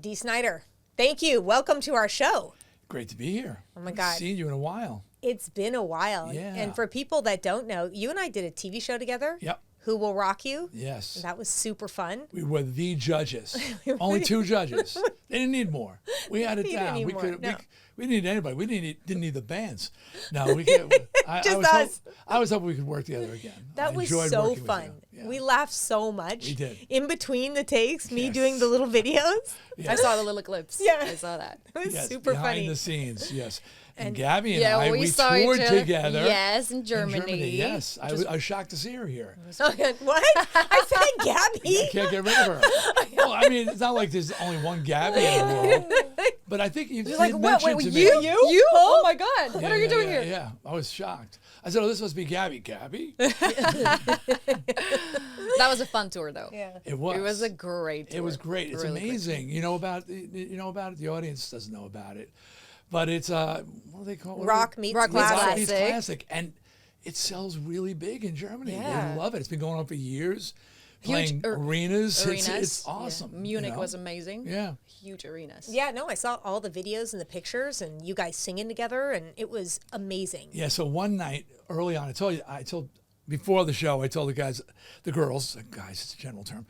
Dee Snider, thank you. Welcome to our show. Great to be here. Oh my God. I've seen you in a while. It's been a while. Yeah. And for people that don't know, you and I did a TV show together. Yep. Who Will Rock You? Yes. That was super fun. We were the judges. Only 2 judges. They didn't need more. We had it down. We didn't need anybody. We didn't need the bands. No, we could. I was hoping we could work together again. That was so fun. Yeah. We laughed so much. We did. In between the takes, me doing the little videos. Yes. I saw the little clips. Yeah. I saw that. It was super funny. Behind the scenes, yes. And Gabby and I, we saw toured ever together. Yes, in Germany. Yes. I was shocked to see her here. What? I said Gabby. You can't get rid of her. Well, I mean, it's not like there's only one Gabby in the world. But I think you like, mentioned wait, to you? me. You? Oh my God. What are you doing here? Yeah, I was shocked. I said, oh, this must be Gabby. Gabby? That was a fun tour, though. Yeah. It was. It was a great tour. It was great. It's really amazing. You know about it. The audience doesn't know about it. But it's what do they call it? Rock meets classic. And it sells really big in Germany. Yeah. They love it. It's been going on for years. Playing arenas. It's awesome. Yeah. Munich was amazing. Yeah. Huge arenas. Yeah, no, I saw all the videos and the pictures and you guys singing together and it was amazing. Yeah, so one night early on, I told before the show, I told the girls, it's a general term,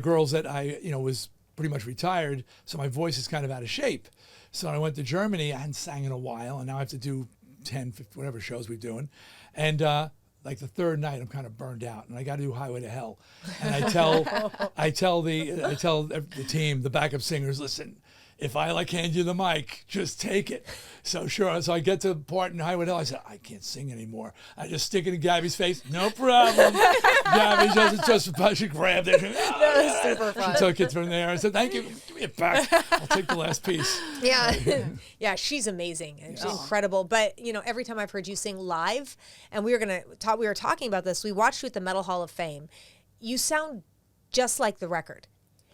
girls that I, was pretty much retired, so my voice is kind of out of shape. So I went to Germany, I hadn't sang in a while, and now I have to do 10, 15, whatever shows we're doing. And like the third night, I'm kind of burned out, and I got to do Highway to Hell. And I tell the team, the backup singers, listen, if I hand you the mic, just take it. So sure. So I get to the part in Highway to Hell. I said, I can't sing anymore. I just stick it in Gabby's face. No problem. Gabby she grabbed it. That was super fun. She took it from there. I said, thank you. Give me it back. I'll take the last piece. Yeah. Yeah, she's amazing and she's incredible. But every time I've heard you sing live, and we were talking about this. We watched you at the Metal Hall of Fame. You sound just like the record.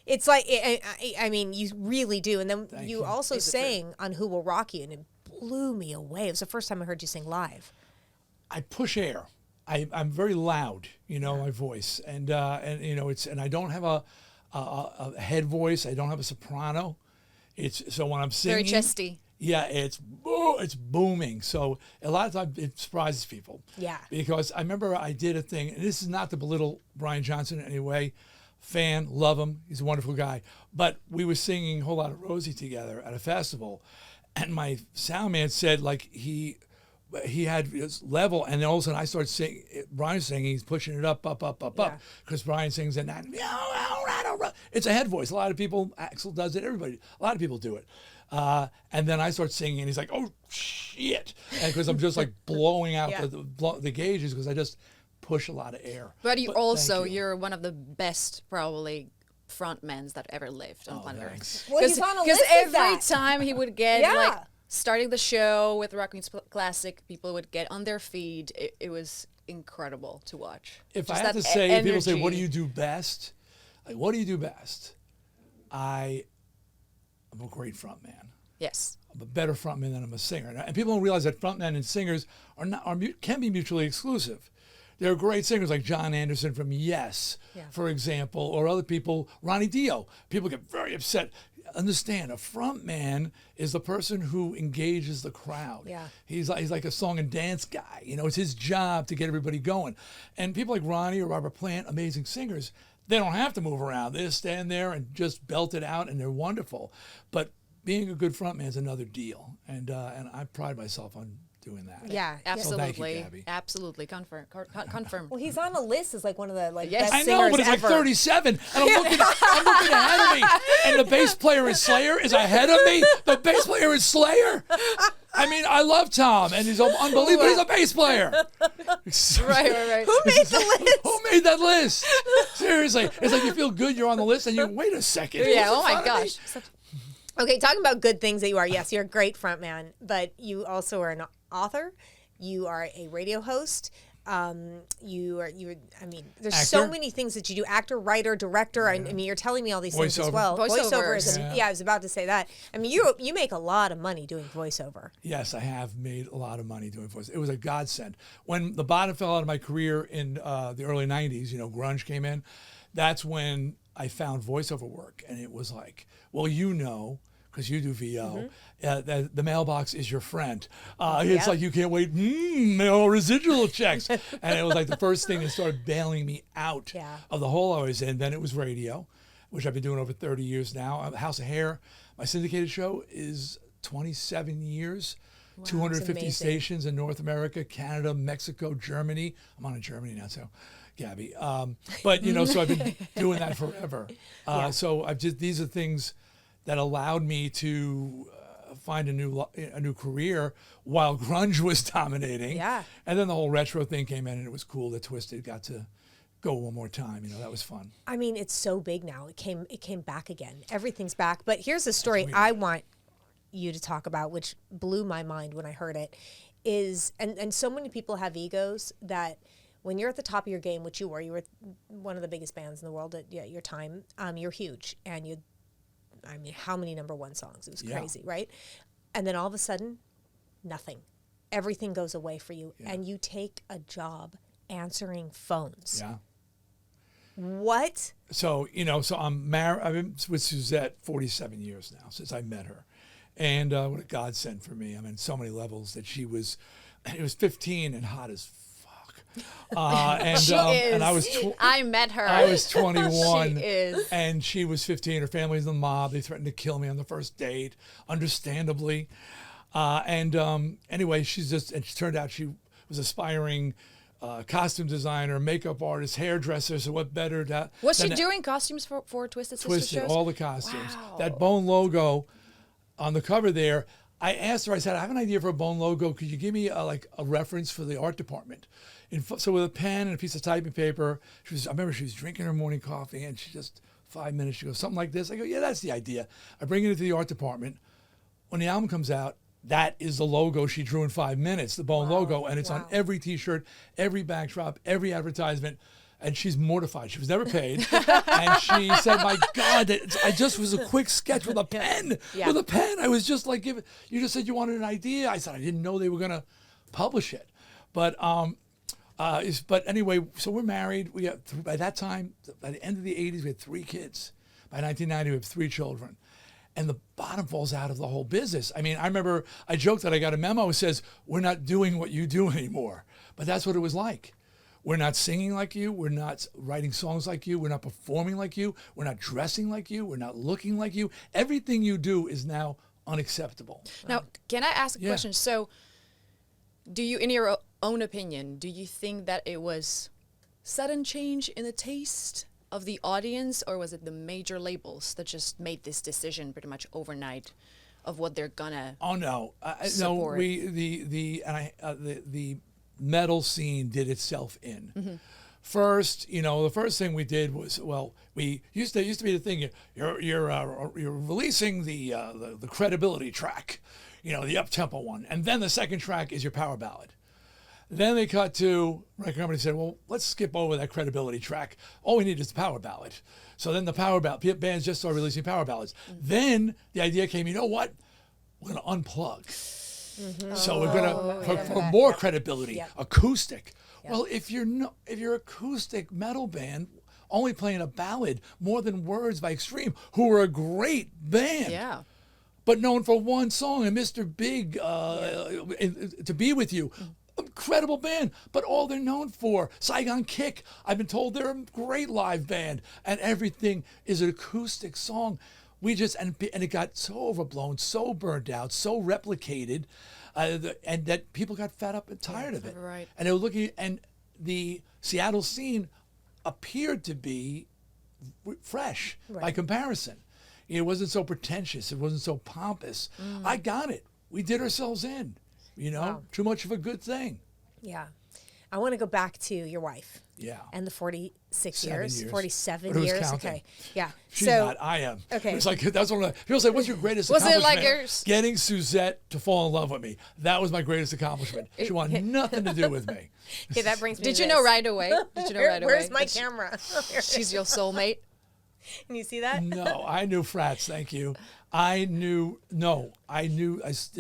It's like, I mean, you really do. And then you also sang on Who Will Rock You, and it blew me away. It was the first time I heard you sing live. I push air. I'm very loud, my voice. And I don't have a head voice. I don't have a soprano. So when I'm singing. Very chesty. Yeah, it's booming. So a lot of times it surprises people. Yeah. Because I remember I did a thing, and this is not to belittle Brian Johnson in any way. Fan, love him. He's a wonderful guy. But we were singing a whole lot of Rosie together at a festival, and my sound man said he had his level, and then all of a sudden I started singing. Brian's singing, he's pushing it up, because Brian sings and that. It's a head voice. A lot of people, Axl does it. Everybody, a lot of people do it. And then I start singing, and he's like, "Oh shit!" And because I'm just like blowing out the gauges because I just push a lot of air. But you're one of the best probably frontmans that ever lived on planet Earth. Well, he's on a list because every of that. time he would get starting the show with Rock Meets Classic, people would get on their feet. It was incredible to watch. If I had to say, people say, "What do you do best?" What do you do best? I'm a great frontman. Yes. I'm a better frontman than I'm a singer. And people don't realize that frontmen and singers can be mutually exclusive. There are great singers like John Anderson from Yes, for example, or other people, Ronnie Dio. People get very upset. Understand, a frontman is the person who engages the crowd. Yeah. He's like a song and dance guy. It's his job to get everybody going. And people like Ronnie or Robert Plant, amazing singers, they don't have to move around. They just stand there and just belt it out, and they're wonderful. But being a good frontman is another deal, and I pride myself on doing that. Yeah, absolutely. Thank you, Gabby. Absolutely, confirm. Well, he's on a list as like one of the Yes. best I singers know, but it's ever. like 37, and I'm looking ahead of me, and the bass player in Slayer is ahead of me. The bass player in Slayer. I mean, I love Tom, and he's unbelievable. He's a bass player. Right. Who made the list? Who made that list? Seriously, it's like you feel good, you're on the list, and you wait a second. Yeah. Who's Oh in my front of me? gosh. Okay, talking about good things that you are. Yes, you're a great frontman, but you also are an author. You are a radio host. I mean, there's so Actor. many things that you do. Actor, writer, director. I mean, you're telling me all these things as Voiceover. well. Voiceover is, Yeah. I was about to say that. I mean, you make a lot of money doing voiceover. Yes, I have made a lot of money doing voice. It was a godsend. When the bottom fell out of my career in the early 90s, Grunge came in, that's when I found voiceover work, and it was like, well, because you do VO, the mailbox is your friend. It's like you can't wait, residual checks. And it was like the first thing that started bailing me out of the hole I was in. Then it was radio, which I've been doing over 30 years now. House of Hair, my syndicated show, is 27 years. Wow, 250 stations in North America, Canada, Mexico, Germany. I'm on in Germany now, so Gabby. But, so I've been doing that forever. So these are things that allowed me to find a new career while grunge was dominating. Yeah. And then the whole retro thing came in, and it was cool that Twisted got to go one more time. That was fun. I mean, it's so big now. It came back again. Everything's back. But here's a story I want you to talk about, which blew my mind when I heard it, is, and so many people have egos that when you're at the top of your game, which you were one of the biggest bands in the world at your time, you're huge, and how many #1 songs? It was crazy, right? And then all of a sudden, nothing. Everything goes away for you, and you take a job answering phones. Yeah. What? So, so I'm married. I've been with Suzette 47 years now, since I met her. And what a godsend for me. I mean, so many levels that she was 15 and hot as fuck. And I was I met her. I was 21. She is. And she was 15. Her family's in the mob. They threatened to kill me on the first date, understandably. Anyway, it turned out she was aspiring costume designer, makeup artist, hairdresser. So what better to... Was she doing costumes for Twisted Sister shows? All the costumes. Wow. That Bone logo on the cover there, I asked her, I said, I have an idea for a Bone logo. Could you give me a reference for the art department? So with a pen and a piece of typing paper, I remember she was drinking her morning coffee, and she just, 5 minutes, she goes, something like this. I go, yeah, that's the idea. I bring it into the art department. When the album comes out, that is the logo she drew in 5 minutes, the Bone logo, and it's on every T-shirt, every backdrop, every advertisement. And she's mortified. She was never paid. And she said, my God, I just was a quick sketch with a pen. Yeah. With a pen. I was just like, you just said you wanted an idea. I said, I didn't know they were going to publish it. But anyway, so we're married. We have, by that time, by the end of the 80s, we had 3 kids. By 1990, we have 3 children. And the bottom falls out of the whole business. I mean, I remember I joked that I got a memo that says, we're not doing what you do anymore. But that's what it was like. We're not singing like you. We're not writing songs like you. We're not performing like you. We're not dressing like you. We're not looking like you. Everything you do is now unacceptable. Now, can I ask a question? So, do you, in your own opinion, do you think that it was sudden change in the taste of the audience, or was it the major labels that just made this decision pretty much overnight of what they're gonna? Oh no, support? No. The metal scene did itself in. Mm-hmm. First, the first thing we did was, we used to be the thing. You're releasing the credibility track, the up-tempo one, and then the second track is your power ballad. Then they cut to, record company said, well, let's skip over that credibility track. All we need is the power ballad. So then the power ballad, bands just started releasing power ballads. Mm-hmm. Then the idea came, you know what? We're going to unplug. Mm-hmm. So we're going to, for more credibility, acoustic. Yep. Well, if you're acoustic metal band, only playing a ballad, More Than Words by Extreme, who are a great band, but known for one song, and Mr. Big, To Be With You, incredible band, but all they're known for, Saigon Kick, I've been told they're a great live band, and everything is an acoustic song. We just, and it got so overblown, so burned out, so replicated, and that people got fed up and tired of it. Right. And they were looking, and the Seattle scene appeared to be fresh by comparison. It wasn't so pretentious. It wasn't so pompous. I got it. We did ourselves in. Too much of a good thing. Yeah. I want to go back to your wife. Yeah. And the 47 years. Counting? Okay. Yeah. She's not. I am. Okay. It's like, that's one of the, people say, what's your greatest was accomplishment? Was it like yours? Getting Suzette to fall in love with me. That was my greatest accomplishment. She wanted nothing to do with me. Okay, that brings me Did to you this. know right away? Did you know right away? Where's my camera? She's your soulmate? Can you see that? No, I knew frats. Thank you.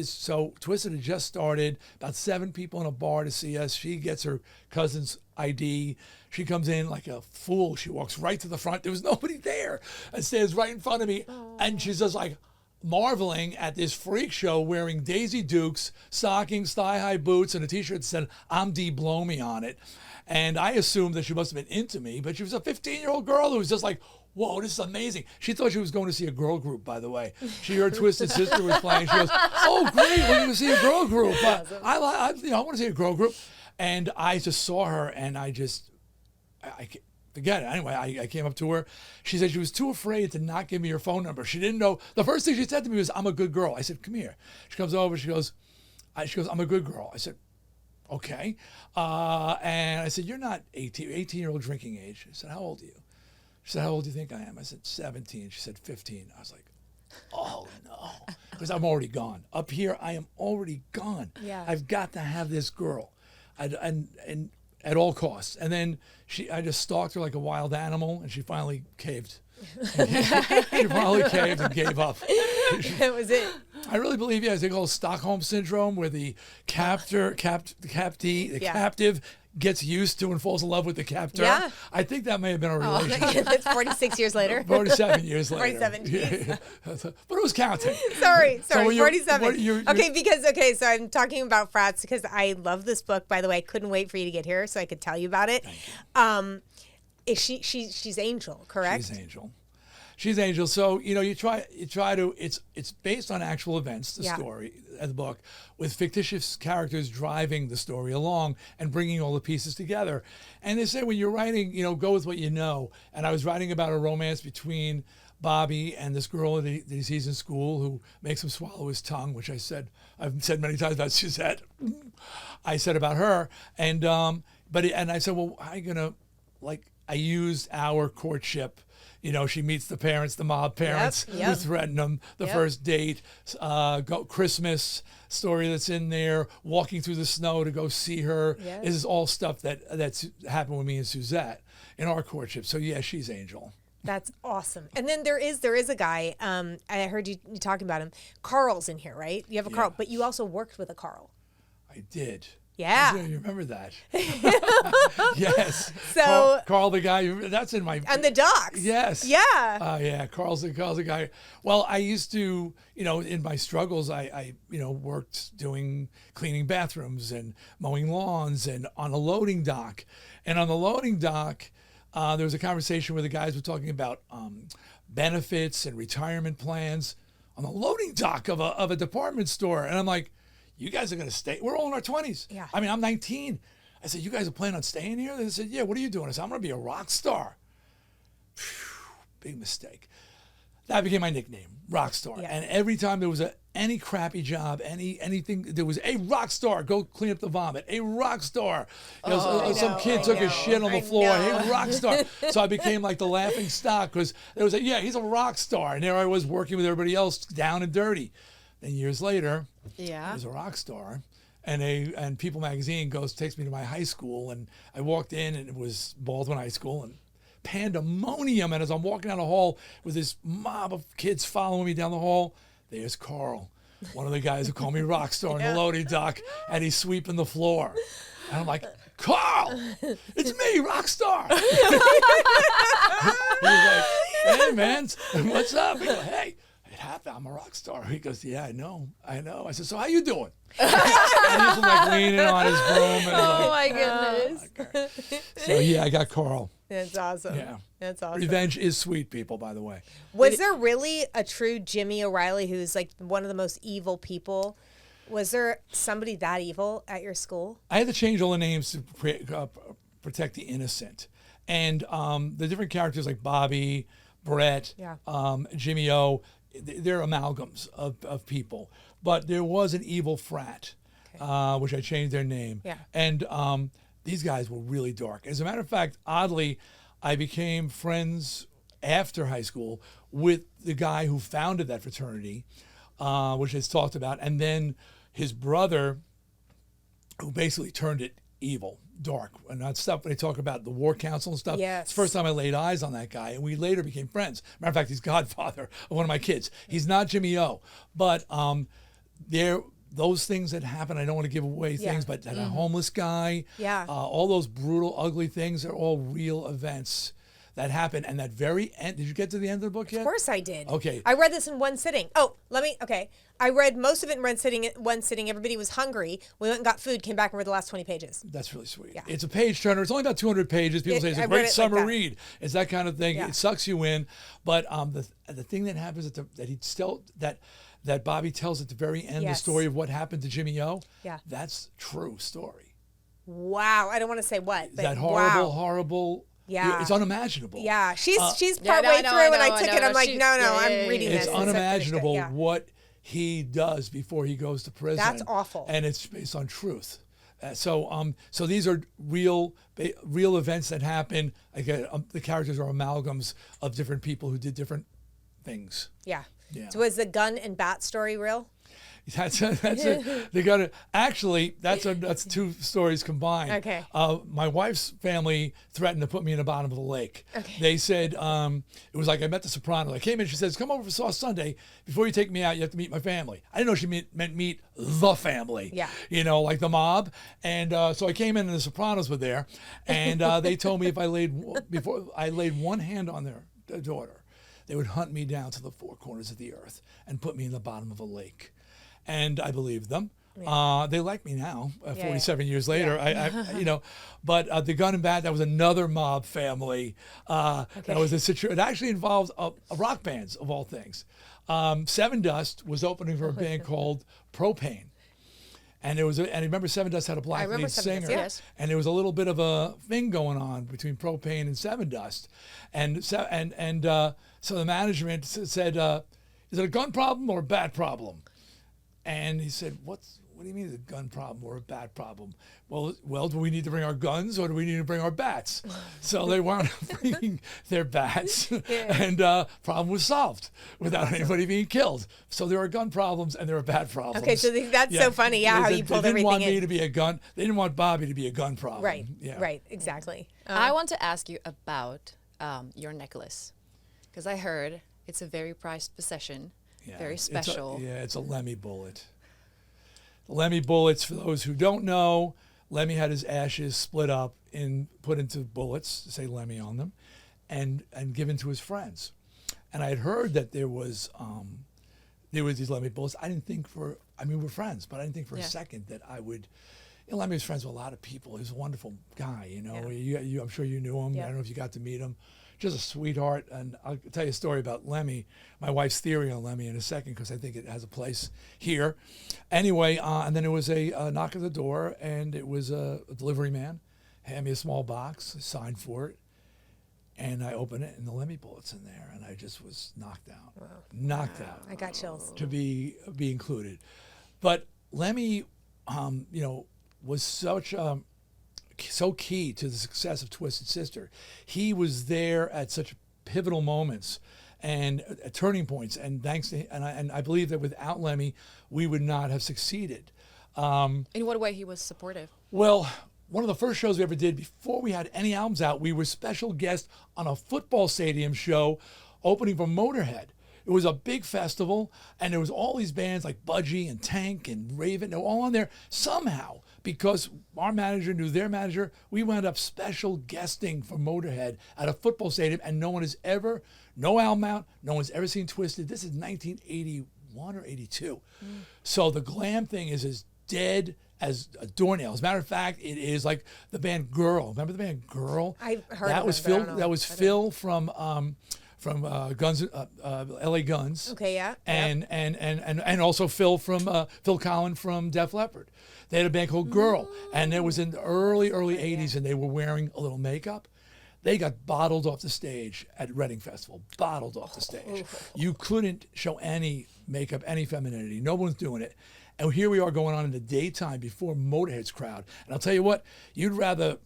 So Twisted had just started. About 7 people in a bar to see us. She gets her cousin's ID. She comes in like a fool. She walks right to the front. There was nobody there, and stands right in front of me. Aww. And she's just like marveling at this freak show wearing Daisy Dukes, stockings, thigh-high boots, and a T-shirt that said "I'm Dee, blow me" on it. And I assumed that she must have been into me, but she was a 15-year-old girl who was just like, whoa, this is amazing. She thought she was going to see a girl group, by the way. She heard Twisted Sister was playing. She goes, oh, great, we're going to see a girl group. I want to see a girl group. And I just saw her, and I forget it. Anyway, I came up to her. She said she was too afraid to not give me her phone number. She didn't know. The first thing she said to me was, I'm a good girl. I said, come here. She comes over. She goes, I'm a good girl. I said, okay. And I said, you're not 18-year-old drinking age. I said, how old are you? She said, how old do you think I am? I said, 17. She said, 15. I was like, oh, no. Because I'm already gone. Up here, I am already gone. Yeah. I've got to have this girl. And at all costs. And then I just stalked her like a wild animal, and she finally caved. She finally caved and gave up. That was it. I really believe, yeah, they call it Stockholm syndrome, where the captive gets used to and falls in love with the captor. Yeah. I think that may have been a relationship. That's 46 years later. 47 years later. 47 years. Yeah. But it was counting. Sorry, So 47. So I'm talking about frats because I love this book, by the way. I couldn't wait for you to get here so I could tell you about it. She's Angel, correct? She's Angel. So, you try to, it's based on actual events, the story of the book, with fictitious characters driving the story along and bringing all the pieces together. And they say when you're writing, go with what you know. And I was writing about a romance between Bobby and this girl that he sees in school who makes him swallow his tongue, which I've said many times about Suzette. I said about her. And, and I said, well, how are you going to, I used our courtship. She meets the parents, the mob parents who threaten them, the first date, Christmas story that's in there, walking through the snow to go see her. Yes. This is all stuff that's happened with me and Suzette in our courtship. So, yeah, she's Angel. That's awesome. And then there is a guy, I heard you talking about him. Carl's in here, right? You have a Carl, but you also worked with a Carl. I did. Yeah. You remember that. Yes. So Carl, the guy, that's in my... And the docs. Yes. Yeah. Yeah, Carl's the guy. Well, I used to, in my struggles, I worked cleaning bathrooms and mowing lawns and on a loading dock. And on the loading dock, there was a conversation where the guys were talking about benefits and retirement plans on the loading dock of a department store. And I'm like, you guys are going to stay. We're all in our 20s. Yeah. I mean, I'm 19. I said, you guys are planning on staying here? They said, yeah, what are you doing? I said, I'm going to be a rock star. Big mistake. That became my nickname, rock star. Yeah. And every time there was any crappy job, anything, there was a rock star. Go clean up the vomit. A rock star. Some kid took a shit on the floor. Hey, rock star. So I became like the laughing stock because there was he's a rock star. And there I was working with everybody else down and dirty. Then years later, I was a rock star, and People Magazine takes me to my high school, and I walked in, and it was Baldwin High School, and pandemonium. And as I'm walking down the hall with this mob of kids following me down the hall, there's Carl, one of the guys who call me rock star in the loading dock, and he's sweeping the floor, and I'm like, Carl, it's me, rock star. He was like, hey man, what's up? He goes, hey. I'm a rock star. He goes, yeah, I know. I said, so how you doing? And he's like leaning on his broom. And my goodness. Okay. So yeah, I got Carl. That's awesome. Yeah. That's awesome. Revenge is sweet, people, by the way. Was there really a true Jimmy O'Reilly who's like one of the most evil people? Was there somebody that evil at your school? I had to change all the names to protect the innocent. And the different characters like Bobby, Brett, Jimmy O, they're amalgams of people. But there was an evil frat, which I changed their name. Yeah. And these guys were really dark. As a matter of fact, oddly, I became friends after high school with the guy who founded that fraternity, which is talked about, and then his brother, who basically turned it evil. dark. And that stuff, when they talk about the war council and stuff, Yes. it's the first time I laid eyes on that guy. And we later became friends. Matter of fact, he's godfather of one of my kids. He's not Jimmy O. But those things that happen, I don't want to give away things, but that a homeless guy, all those brutal, ugly things are all real events that happen. And that very end, did you get to the end of the book yet? Of course I did. Okay. I read this in one sitting. I read most of it in one sitting. Everybody was hungry. We went and got food, came back and read the last 20 pages. That's really sweet. Yeah. It's a page turner. It's only about 200 pages. People say it's I a read great it summer like that. read. It's that kind of thing. Yeah. It sucks you in. But the thing that happens that Bobby tells at the very end, the Yes. story of what happened to Jimmy O, Yeah. that's true story. Wow. I don't want to say what, but That horrible, wow. horrible, Yeah. it's unimaginable. Yeah. She's Yeah, partway no, through I and I know, took I it. know. I'm like, She- no, I'm yeah, reading It's this. I finished it. unimaginable Yeah. what he does before he goes to prison. That's awful. And it's based on truth. So these are real events that happen. Again, the characters are amalgams of different people who did different things. Yeah. Yeah. So was the gun and bat story real? That's it. They got to actually. That's two stories combined. Okay. My wife's family threatened to put me in the bottom of the lake. Okay. They said it was like I met the Sopranos. I came in. She says, "Come over for Sauce Sunday. Before you take me out, you have to meet my family." I didn't know she meant meet the family. Yeah. You know, like the mob. And so I came in, and the Sopranos were there, and they told me if I laid one hand on their daughter, they would hunt me down to the four corners of the earth and put me in the bottom of a lake. And I believed them. Yeah. They like me now, Yeah, 47 years later. Yeah. But the gun and bat, that was another mob family. That was a situation. It actually involved rock bands of all things. Seven Dust was opening for a band called Propane. And I remember Seven Dust had a black lead Seven singer, Dust, yes. and there was a little bit of a thing going on between Propane and Seven Dust, so the management said, "Is it a gun problem or a bat problem?" And he said, "What do you mean a gun problem or a bat problem?" Well, do we need to bring our guns or do we need to bring our bats? So they wound up bringing their bats, and problem was solved without anybody being killed. So there are gun problems and there are bat problems. Okay, so that's so funny. Yeah, how you pulled They didn't everything want me in. to be a gun. They didn't want Bobby to be a gun problem. Right. Yeah. Right. Exactly. I want to ask you about your necklace, because I heard it's a very prized possession, very special. It's a Lemmy bullet. The Lemmy bullets, for those who don't know, Lemmy had his ashes split up and put into bullets, to say Lemmy on them, and given to his friends. And I had heard that there was these Lemmy bullets. We're friends, but I didn't think for a second that I would. Lemmy was friends with a lot of people. He was a wonderful guy. I'm sure you knew him. Yeah. I don't know if you got to meet him. Just a sweetheart. And I'll tell you a story about Lemmy, my wife's theory on Lemmy in a second, because I think it has a place here. Anyway, and then there was a knock at the door, and it was a delivery man, handed me a small box, I signed for it, and I opened it, and the Lemmy bullet's in there, and I just was knocked out. Wow. Knocked out. I got chills. To be included. But Lemmy, was so key to the success of Twisted Sister. He was there at such pivotal moments and turning points, and I believe that without Lemmy, we would not have succeeded. In what way he was supportive? Well, one of the first shows we ever did before we had any albums out, we were special guests on a football stadium show opening for Motorhead. It was a big festival, and there was all these bands like Budgie and Tank and Raven. They were all on there somehow, because our manager knew their manager. We wound up special guesting for Motorhead at a football stadium, and no album out, no one's ever seen Twisted. This is 1981 or 82. So the glam thing is as dead as a doornail. As a matter of fact, it is like the band Girl. Remember the band Girl? I've heard that of was it, but I Phil. don't know. That was Phil from Guns, LA Guns. Okay, yeah. And also Phil Collin from Def Leppard. They had a band called Girl, and it was in the early 80s, and they were wearing a little makeup. They got bottled off the stage at Reading Festival. Bottled off the stage. You couldn't show any makeup, any femininity. No one's doing it. And here we are going on in the daytime before Motorhead's crowd. And I'll tell you what, you'd rather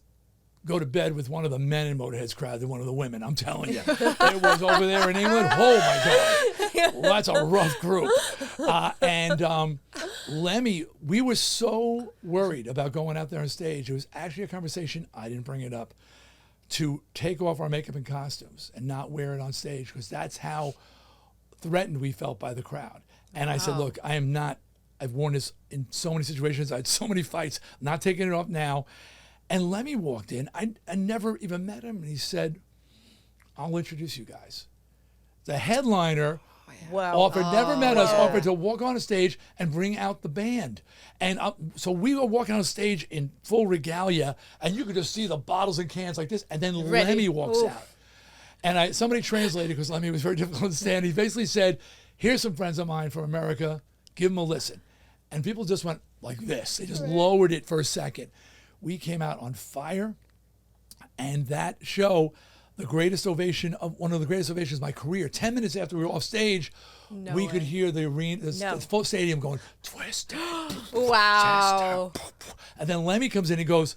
go to bed with one of the men in Motorhead's crowd than one of the women, I'm telling you. It was over there in England. Oh, my God. well, that's a rough group. And Lemmy, we were so worried about going out there on stage. It was actually a conversation, I didn't bring it up, to take off our makeup and costumes and not wear it on stage, because that's how threatened we felt by the crowd. And I said, look, I've worn this in so many situations. I had so many fights. I'm not taking it off now. And Lemmy walked in. I never even met him. And he said, I'll introduce you guys. The headliner never met us, offered to walk on a stage and bring out the band. And so we were walking on stage in full regalia, and you could just see the bottles and cans like this. And then Lemmy walks out. And somebody translated, because Lemmy was very difficult to understand. He basically said, here's some friends of mine from America. Give them a listen. And people just went like this. They just lowered it for a second. We came out on fire, and that show, one of the greatest ovations of my career. 10 minutes after we were off stage, we could hear the arena, the full stadium going, Twisted. Wow. Twisted. And then Lemmy comes in and goes,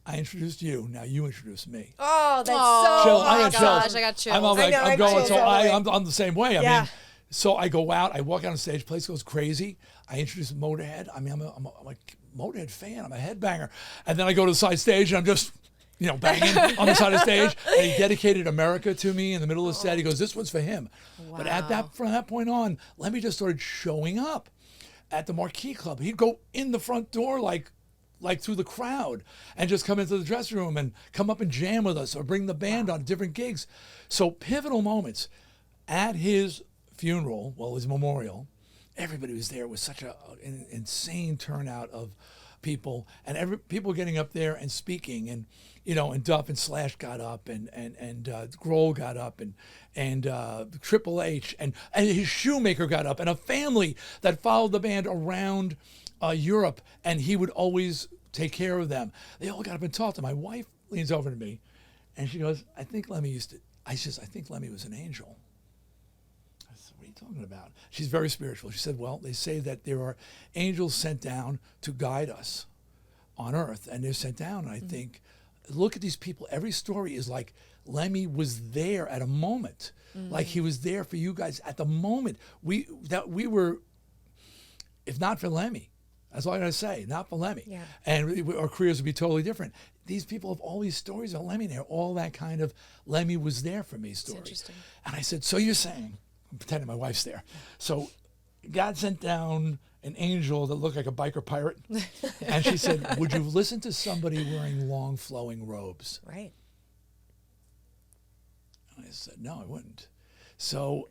I introduced you, now you introduce me. Oh, that's I got chills. I'm the same way. I mean, so I go out, I walk out on stage, place goes crazy. I introduce Motorhead. I mean, I'm a Motorhead fan. I'm a headbanger. And then I go to the side stage and I'm just, banging on the side of the stage. And he dedicated America to me in the middle of the set. He goes, this one's for him. Wow. But from that point on, Lemmy just started showing up at the Marquee Club. He'd go in the front door like through the crowd and just come into the dressing room and come up and jam with us or bring the band on different gigs. So pivotal moments. At his funeral, his memorial, everybody was there. It was such an insane turnout of people, and people getting up there and speaking, and and Duff and Slash got up, and Grohl got up, and Triple H and his shoemaker got up, and a family that followed the band around Europe, and he would always take care of them. They all got up and talked. And my wife leans over to me, and she goes, I think Lemmy was an angel. What are you talking about? She's very spiritual. She said, well, they say that there are angels sent down to guide us on earth, and they're sent down. And I think, look at these people. Every story is like Lemmy was there at a moment. Like he was there for you guys at the moment. We were, if not for Lemmy, that's all I gotta say, not for Lemmy. Yeah. And our careers would be totally different. These people have all these stories about Lemmy there, all that kind of Lemmy was there for me story. Interesting. And I said, so you're saying, I'm pretending my wife's there. So God sent down an angel that looked like a biker pirate. And she said, would you listen to somebody wearing long flowing robes? Right. And I said, no, I wouldn't. So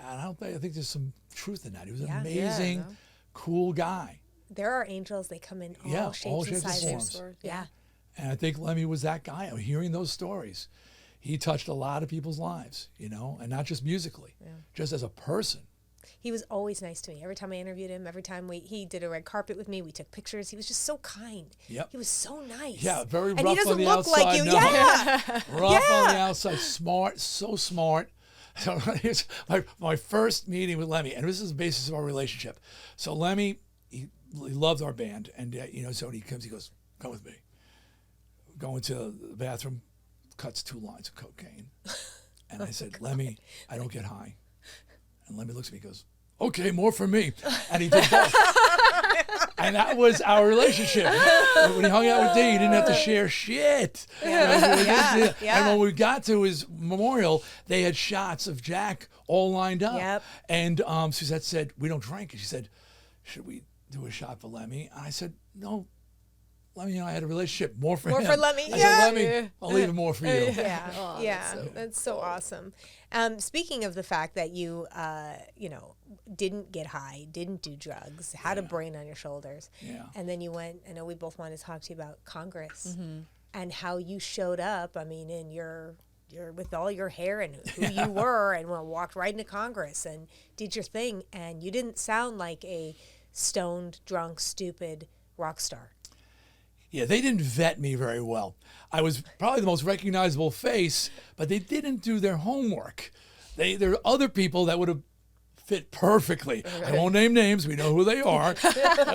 I think there's some truth in that. He was an amazing, cool guy. There are angels, they come in all shapes and sizes. Yeah. And I think Lemmy was that guy. I'm hearing those stories. He touched a lot of people's lives, and not just musically, just as a person. He was always nice to me. Every time I interviewed him, every time he did a red carpet with me, we took pictures. He was just so kind. Yep. He was so nice. Yeah, very rough on the outside. And he doesn't look like you. No. Yeah. Rough on the outside, smart, so smart. So here's my first meeting with Lemmy, and this is the basis of our relationship. So Lemmy, he loved our band, and so when he comes, he goes, come with me. Go into the bathroom, cuts 2 lines of cocaine. And I said, Lemmy, I don't get high. And Lemmy looks at me and goes, okay, more for me. And he did both. And that was our relationship. When he hung out with Dee, he didn't have to share shit. And when we got to his memorial, they had shots of Jack all lined up. Yep. And Suzette said, we don't drink. And she said, should we do a shot for Lemmy? And I said, no. Lemmy and I had a relationship. More for him. More for Lemmy. I said, Lemmy, I'll leave it more for you. Yeah. That's so awesome. Speaking of the fact that you, didn't get high, didn't do drugs, had a brain on your shoulders, and then you went. I know we both wanted to talk to you about Congress and how you showed up. I mean, in your with all your hair and who you were, and walked right into Congress and did your thing, and you didn't sound like a stoned, drunk, stupid rock star. Yeah, they didn't vet me very well. I was probably the most recognizable face, but they didn't do their homework. There are other people that would have fit perfectly. I won't name names. We know who they are.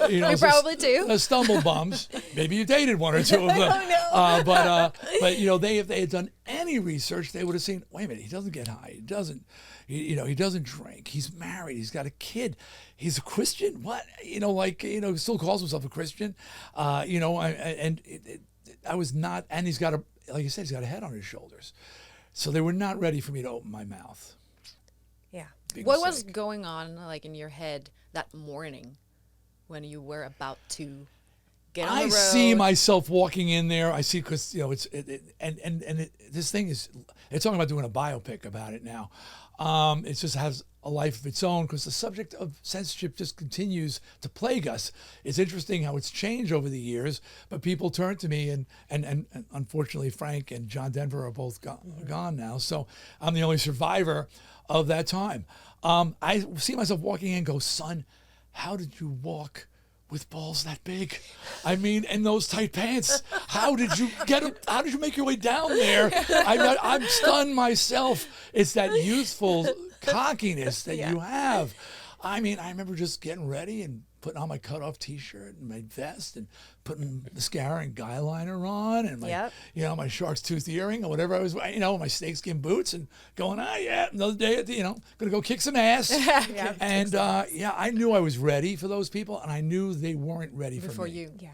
We probably do. Stumble bums. Maybe you dated one or two of them. Oh, no. But you know, if they had done any research, they would have seen, wait a minute, he doesn't get high. He doesn't, he doesn't drink. He's married. He's got a kid. He's a Christian. What? You know, like, you know, he still calls himself a Christian. You know, I was not, and he's got like you said, he's got a head on his shoulders. So they were not ready for me to open my mouth. Yeah. What was going on, like, in your head that morning when you were about to get on the road? I see myself walking in there. I see, because, you know, this thing is, it's talking about doing a biopic about it now. It just has a life of its own, because the subject of censorship just continues to plague us. It's interesting how it's changed over the years, but people turn to me, and unfortunately Frank and John Denver are both gone now, so I'm the only survivor of that time. I see myself walking in and go, son, how did you walk with balls that big? I mean, in those tight pants. How did you get them? How did you make your way down there? I'm stunned myself. It's that youthful cockiness that you have. I mean, I remember just getting ready and putting on my cutoff T-shirt and my vest and putting mascara and guy liner on and my, you know, my shark's tooth earring or whatever I was, you know, my snakeskin boots, and going, another day at the, you know, gonna go kick some ass. And I knew I was ready for those people, and I knew they weren't ready for me. you. Yeah.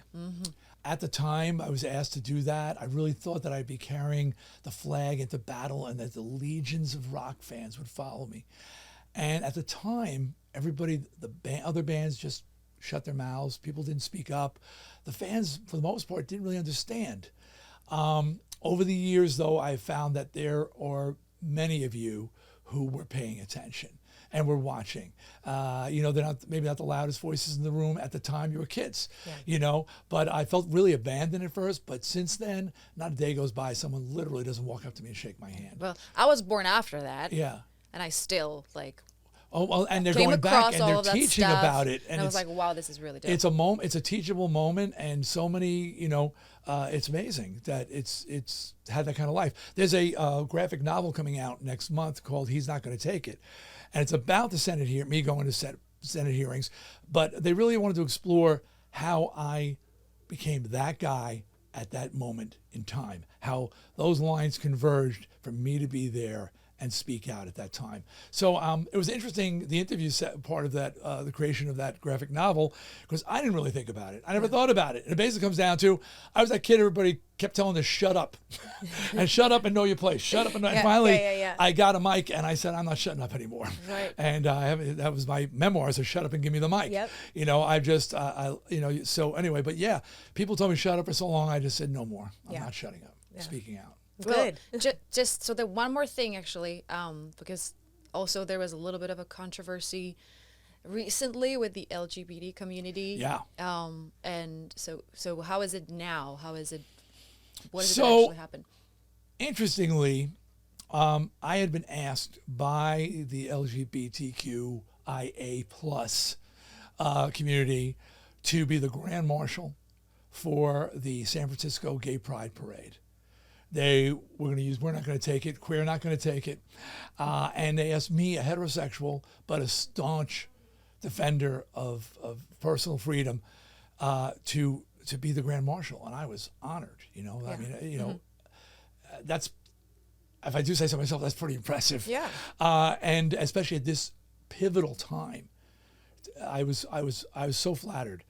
At the time I was asked to do that, I really thought that I'd be carrying the flag into battle and that the legions of rock fans would follow me. And at the time, everybody, other bands just shut their mouths. People didn't speak up. The fans, for the most part, didn't really understand. Over the years, though, I found that there are many of you who were paying attention and were watching. You know, they're maybe not the loudest voices in the room at the time. You were kids, you know, but I felt really abandoned at first. But since then, not a day goes by someone literally doesn't walk up to me and shake my hand. Well, I was born after that. Yeah. And I still, like, oh, well, and they're came going back across and all they're of that teaching stuff, about it. And I was like, wow, this is really dope. It's a moment. It's a teachable moment, and so many, you know, it's amazing that it's had that kind of life. There's a graphic novel coming out next month called "He's Not Going to Take It," and it's about the Senate me going to Senate hearings, but they really wanted to explore how I became that guy at that moment in time, how those lines converged for me to be there and speak out at that time. So it was interesting, the interview part of that, the creation of that graphic novel, because I didn't really think about it. I never thought about it. And it basically comes down to, I was that kid everybody kept telling to shut up. And shut up and know your place. Shut up and know. And finally, I got a mic and I said, I'm not shutting up anymore. Right. And that was my memoir, so shut up and give me the mic. Yep. You know, I just, you know, so anyway, but yeah, people told me shut up for so long, I just said no more. I'm not shutting up, speaking out. Good. Well, just so that one more thing, actually, because also there was a little bit of a controversy recently with the LGBT community. Yeah. And so how is it now? How is it? What does So, actually happen? Interestingly, I had been asked by the LGBTQIA plus community to be the Grand Marshal for the San Francisco Gay Pride Parade. We're not going to take it, queer not going to take it. And they asked me, a heterosexual, but a staunch defender of personal freedom, to be the Grand Marshal. And I was honored, you know. I mean, you know, that's, if I do say so myself, that's pretty impressive. Yeah. And especially at this pivotal time, I was so flattered.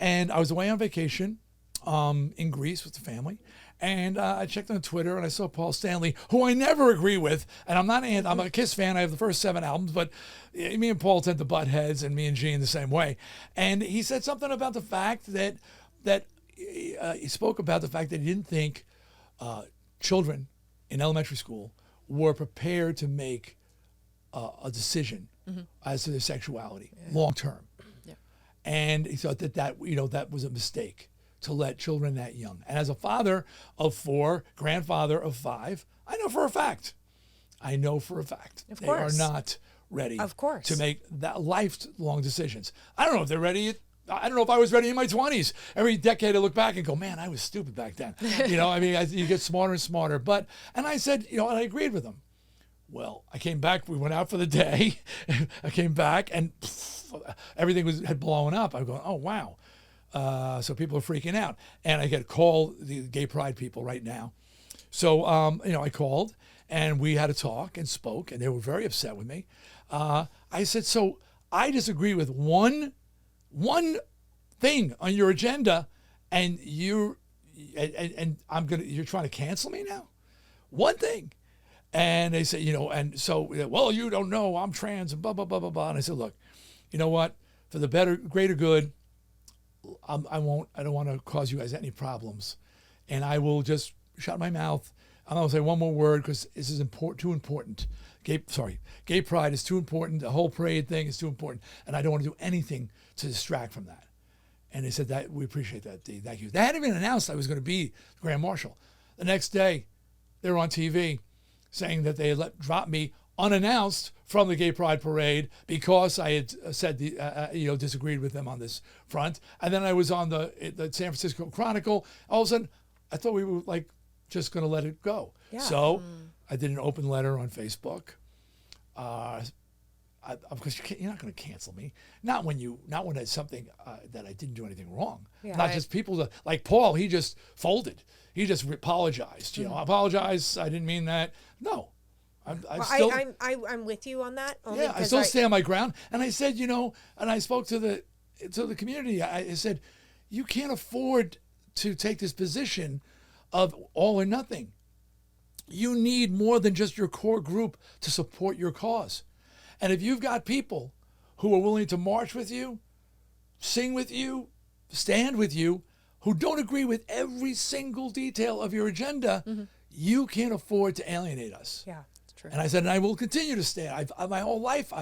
And I was away on vacation in Greece with the family. And I checked on Twitter and I saw Paul Stanley, who I never agree with. And I'm a Kiss fan. I have the first 7 albums, but me and Paul tend to butt heads, and me and Gene the same way. And he said something about the fact that he spoke about the fact that he didn't think children in elementary school were prepared to make a decision as to their sexuality long term. Yeah. And he thought that was a mistake to let children that young. And as a father of 4, grandfather of 5, I know for a fact Of they course. are not ready Of course. to make that lifelong decisions. I don't know if they're ready. I don't know if I was ready in my 20s. Every decade I look back and go, man, I was stupid back then. You know, I mean, you get smarter and smarter. And I said, you know, and I agreed with them. Well, I came back. We went out for the day. I came back and everything had blown up. I'm going, oh, wow. So people are freaking out. And I get a call, the gay pride people right now. So, I called and we had a talk and spoke, and they were very upset with me. I said, so I disagree with one thing on your agenda, and you're trying to cancel me now? One thing. And they said, and so, well, you don't know, I'm trans and blah, blah, blah, blah, blah. And I said, look, you know what? For the greater good, I don't want to cause you guys any problems. And I will just shut my mouth. I'm not going to say one more word because this is too important. Gay pride is too important. The whole parade thing is too important. And I don't want to do anything to distract from that. And they said, that we appreciate that, Dee. Thank you. They hadn't even announced I was going to be the Grand Marshal. The next day, they were on TV saying that they had dropped me unannounced from the Gay Pride Parade because I had said disagreed with them on this front. And then I was on the San Francisco Chronicle. All of a sudden, I thought we were just going to let it go. Yeah. So I did an open letter on Facebook. Because you're not going to cancel me. Not when it's something that I didn't do anything wrong. Yeah, not just people like Paul. He just folded. He just apologized. I apologize. I didn't mean that. No. I'm with you on that. I still stand my ground. And I said, and I spoke to the community. I said, you can't afford to take this position of all or nothing. You need more than just your core group to support your cause. And if you've got people who are willing to march with you, sing with you, stand with you, who don't agree with every single detail of your agenda, you can't afford to alienate us. Yeah, it's true. And I said, and I will continue to stand. My whole life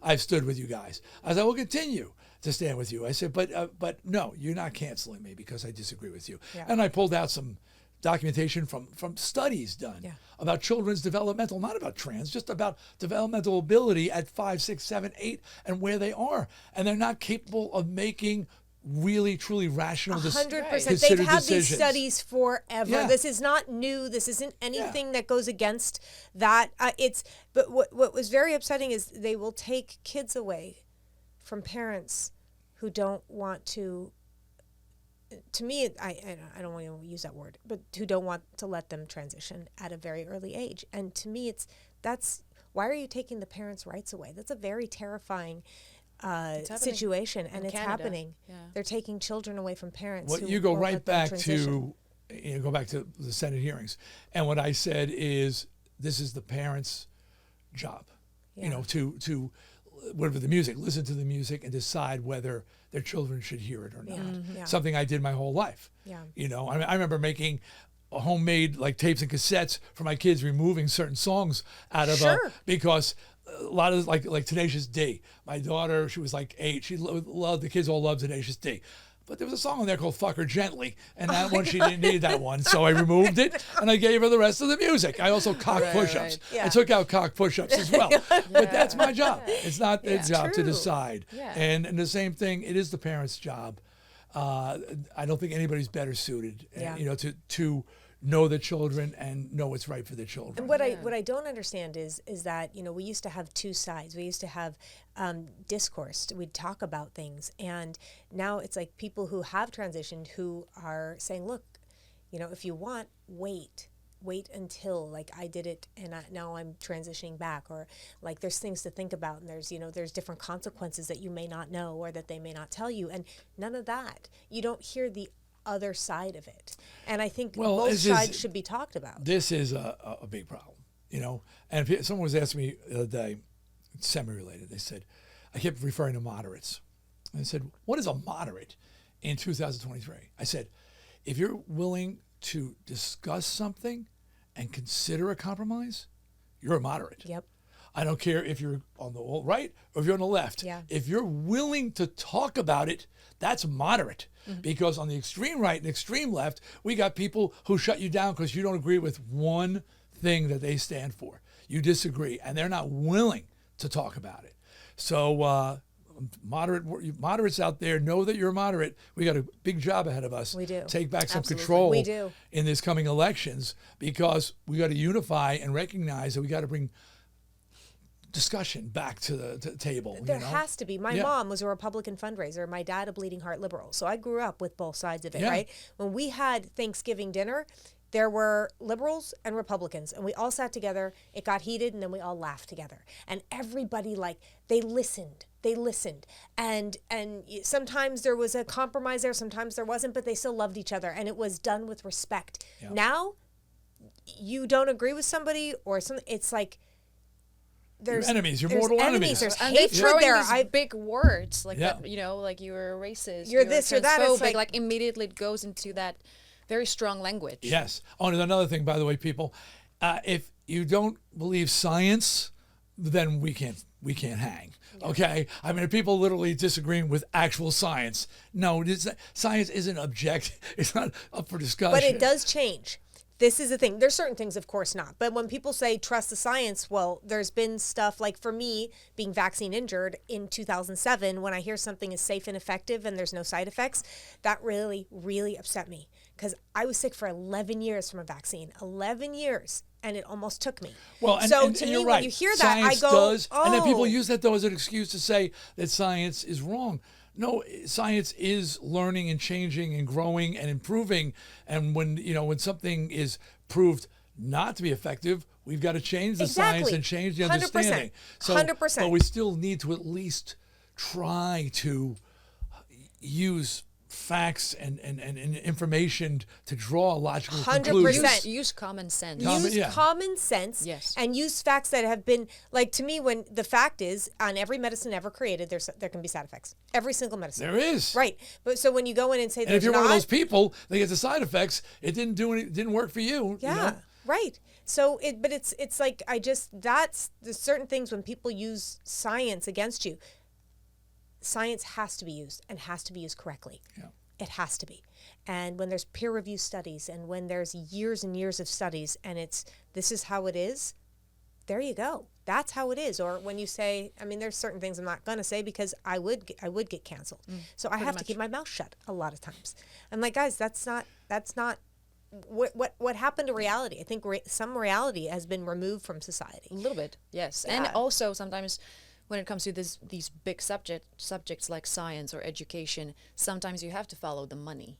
I've stood with you guys. I will continue to stand with you. I said, but no, you're not canceling me because I disagree with you. Yeah. And I pulled out some documentation from studies done about children's developmental, not about trans, just about developmental ability at 5, 6, 7, 8, and where they are. And they're not capable of making really, truly rational 100%. They've had these studies forever. Yeah. This is not new. This isn't anything that goes against that. But what was very upsetting is they will take kids away from parents who don't want to me, I don't want to use that word, but who don't want to let them transition at a very early age. And to me, that's why are you taking the parents' rights away? That's a very terrifying situation, and it's happening. Yeah. They're taking children away from parents. Well, you go right back to the Senate hearings, and what I said is this is the parents' job, to whatever the music, listen to the music and decide whether their children should hear it or not. Yeah. Something I did my whole life. Yeah. I remember making homemade tapes and cassettes for my kids, removing certain songs out of because a lot of like Tenacious D. My daughter, she was 8. She loved, the kids all loved Tenacious D. But there was a song on there called Fuck Her Gently, and that one, she didn't need that one. So I removed it, and I gave her the rest of the music. I also cock push-ups. Right. Yeah. I took out cock push-ups as well. But that's my job. It's not their job to decide. Yeah. And the same thing, it is the parents' job. I don't think anybody's better suited, to know the children and know what's right for the children. And what I don't understand is that we used to have two sides. We used to have discourse. We'd talk about things, and now it's like people who have transitioned who are saying, "Look, if you want, wait until I did it, and now I'm transitioning back," or there's things to think about, and there's different consequences that you may not know or that they may not tell you, and none of that. You don't hear the other side of it, and I think both sides should be talked about. This is a big problem, And if someone was asking me the other day, it's semi-related. They said, I kept referring to moderates. And I said, what is a moderate in 2023? I said, if you're willing to discuss something and consider a compromise, you're a moderate. Yep. I don't care if you're on the right or if you're on the left. Yeah. If you're willing to talk about it, that's moderate. Mm-hmm. Because on the extreme right and extreme left, we got people who shut you down because you don't agree with one thing that they stand for. You disagree, and they're not willing to talk about it. So moderates out there, know that you're moderate. We got a big job ahead of us. We do. Take back some Absolutely. control We do. in this coming elections, because we got to unify and recognize that we got to bring discussion back to the table. There has to be. My Yeah. mom was a Republican fundraiser. My dad, a bleeding heart liberal. So I grew up with both sides of it, Yeah. right? When we had Thanksgiving dinner, there were liberals and Republicans, and we all sat together. It got heated, and then we all laughed together. And everybody, like, they listened. And sometimes there was a compromise there, sometimes there wasn't, but they still loved each other, and it was done with respect. Yeah. Now, you don't agree with somebody or something, it's like, there's enemies, your there's mortal enemies. There's And they're hatred throwing there. these big words like Yeah. that, you know, like you're a racist, You're this, you're that. It's transphobic, like- immediately it goes into that very strong language. Yes. Oh, and another thing, by the way, people, if you don't believe science, then we can't hang. Okay. I mean, if people literally disagreeing with actual science, no, science isn't objective. It's not up for discussion. But it does change. This is the thing. There's certain things, of course, not. But when people say trust the science, well, there's been stuff like, for me, being vaccine injured in 2007, when I hear something is safe and effective and there's no side effects, that really, really upset me. Because I was sick for 11 years from a vaccine. 11 years. And it almost took me. Well, and, so and, to and me, you're when right. you hear that, Science I go, does, and then people oh. use that, though, as an excuse to say that science is wrong. No, science is learning and changing and growing and improving. And when something is proved not to be effective, we've got to change the science and change the 100%. understanding. So, 100%. But we still need to at least try to use facts and information to draw a logical 100%. conclusion. Use common sense. Use common sense Yes. and use facts that have been, like, to me, when the fact is, on every medicine ever created, there can be side effects. Every single medicine. There is. Right. But so when you go in and say And there's if you're not, one of those people that gets the side effects, it didn't work for you. yeah, You know? right. So it's like, there's certain things when people use science against you, science has to be used and has to be used correctly. Yeah. It has to be. And when there's peer review studies and when there's years and years of studies and this is how it is, there you go. That's how it is. Or when you say, I mean, there's certain things I'm not going to say because I would get canceled. So I have to keep my mouth shut a lot of times. I'm like, guys, that's not what happened to reality. I think some reality has been removed from society. A little bit, yes. Yeah. And also sometimes when it comes to these big subjects like science or education, sometimes you have to follow the money.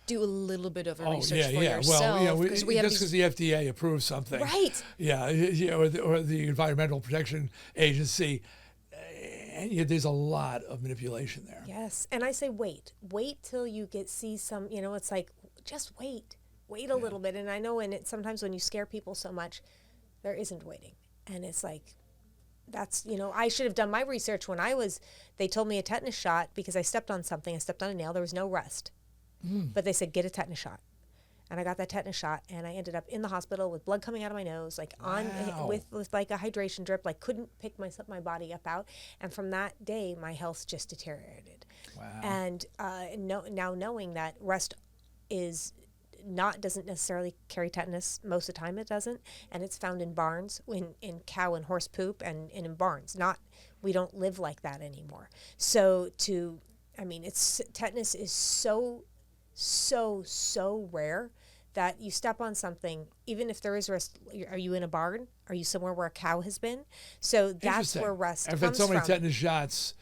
Do a little bit of a research for yourself. Well, because we have just because the FDA approves something, Right. Yeah, or the Environmental Protection Agency, there's a lot of manipulation there. Yes. And I say, wait till you see some, it's like, just wait a little bit. And I know sometimes when you scare people so much, there isn't waiting. And it's like, that's, I should have done my research when they told me a tetanus shot because I stepped on something. I stepped on a nail. There was no rust. But they said, get a tetanus shot. And I got that tetanus shot and I ended up in the hospital with blood coming out of my nose, like with like a hydration drip, like couldn't pick my body up out. And from that day, my health just deteriorated. Wow. And now knowing that rust doesn't necessarily carry tetanus. Most of the time it doesn't. And it's found in barns, in cow and horse poop and in barns. We don't live like that anymore. So tetanus is so rare that you step on something, even if there is rust. Are you in a barn? Are you somewhere where a cow has been? So that's where rust comes I've had so many from. tetanus shots.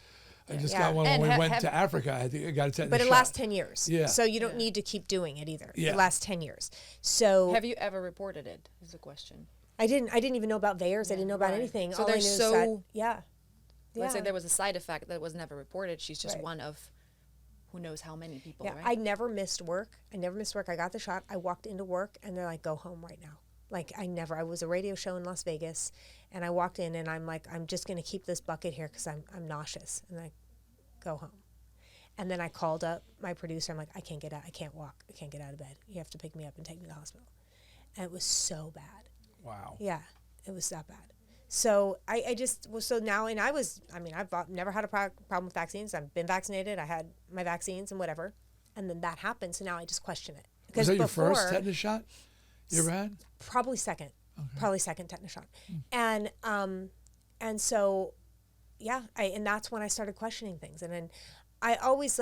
I just got one And when we went to Africa. I think I got a tetanus shot. But it lasts 10 years. Yeah. So you don't need to keep doing it either. Yeah. It lasts 10 years. So Have you ever reported it? Is the question. I didn't even know about VAERS. I didn't know about Right. anything. So All I there's knew is so- that, yeah. Let's say there was a side effect that was never reported. She's just Right. one of who knows how many people, Yeah, right? I never missed work. I got the shot. I walked into work and they're like, go home right now. Like I was a radio show in Las Vegas and I walked in and I'm like, I'm just going to keep this bucket here because I'm nauseous. And I go home. And then I called up my producer. I'm like, I can't get out. I can't walk. I can't get out of bed. You have to pick me up and take me to the hospital. And it was so bad. Wow. Yeah, it was that bad. So I just was so now, and I've never had a problem with vaccines. I've been vaccinated. I had my vaccines and whatever. And then that happened. So now I just question it. Was that your first tetanus shot you ever had? Probably second. Okay. Probably second tetanus shot. And so, yeah, and that's when I started questioning things. And then I always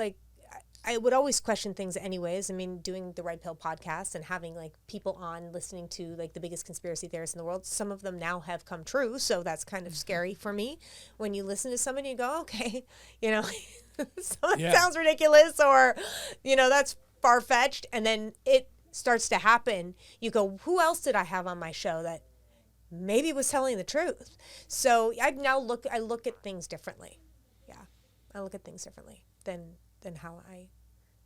I would always question things anyways. I mean, doing the Red Pill podcast and having like people on listening to like the biggest conspiracy theorists in the world. Some of them now have come true. So that's kind of scary for me when you listen to somebody and go, okay, you know, sounds ridiculous or, you know, that's far-fetched. And then it starts to happen. You go, who else did I have on my show that maybe was telling the truth? So I look at things differently. Yeah. I look at things differently than how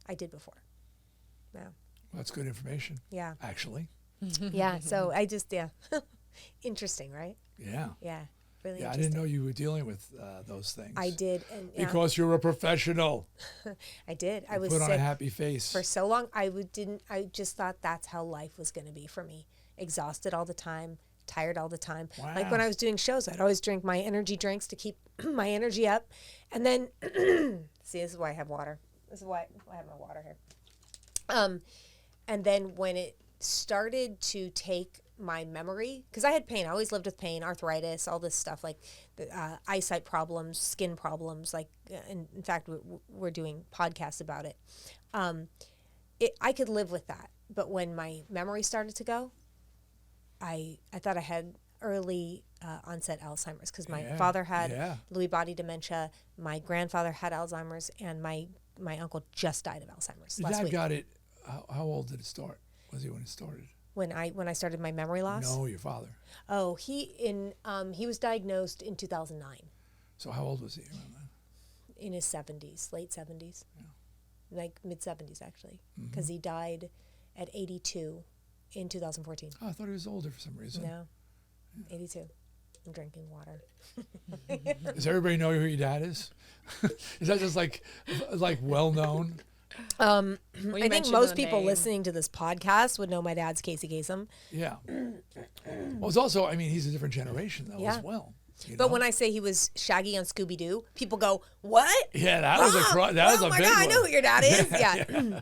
I did before. Yeah. Well, that's good information. Yeah. Actually. Yeah. So I just, interesting, right? Yeah. Yeah. Really yeah, I interesting. didn't know you were dealing with those things. I did. And, because you're a professional. I did. I was put sick on a happy face. for so long. I just thought that's how life was going to be for me. Exhausted all the time. Tired all the time. Wow. Like when I was doing shows, I'd always drink my energy drinks to keep my energy up. And then, see, this is why I have water. This is why I have my water here. And then when it started to take my memory, because I had pain. I always lived with pain, arthritis, all this stuff, like eyesight problems, skin problems. Like, in fact, we're doing podcasts about it. I could live with that. But when my memory started to go, I thought I had early onset Alzheimer's because my father had Lewy body dementia, my grandfather had Alzheimer's, and my uncle just died of Alzheimer's last Dad week. got it. How old did it start? Was he when it started? When I started my memory loss? No, your father. Oh, he was diagnosed in 2009. So how old was he around then? In his 70s, late 70s, like mid 70s actually, because he died at 82 in 2014. Oh, I thought he was older for some reason. No, 82. I'm drinking water. Does everybody know who your dad is? Is that just like well known? I think most people listening to this podcast would know my dad's Casey Kasem. Yeah. Well, it's also, I mean, he's a different generation though as well. But when I say he was Shaggy on Scooby Doo, people go, "What?" Yeah, that was a big one. I know who your dad is. Yeah.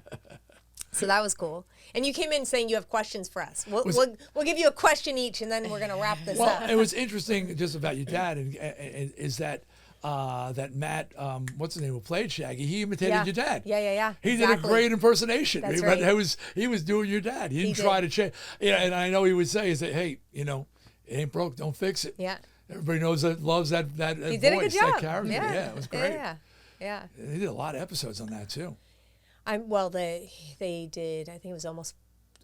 So that was cool. And you came in saying you have questions for us. We'll give you a question each, and then we're going to wrap this up. Well, it was interesting just about your dad, and is that that Matt, what's his name, who played Shaggy, he imitated your dad. Yeah. He did a great impersonation. That's right. He was doing your dad. He didn't try to change. Yeah, and I know he would say, hey, you know, it ain't broke, don't fix it. Yeah. Everybody loves that He voice, did a good job. that character. Yeah, it was great. Yeah. They did a lot of episodes on that too. They did. I think it was almost.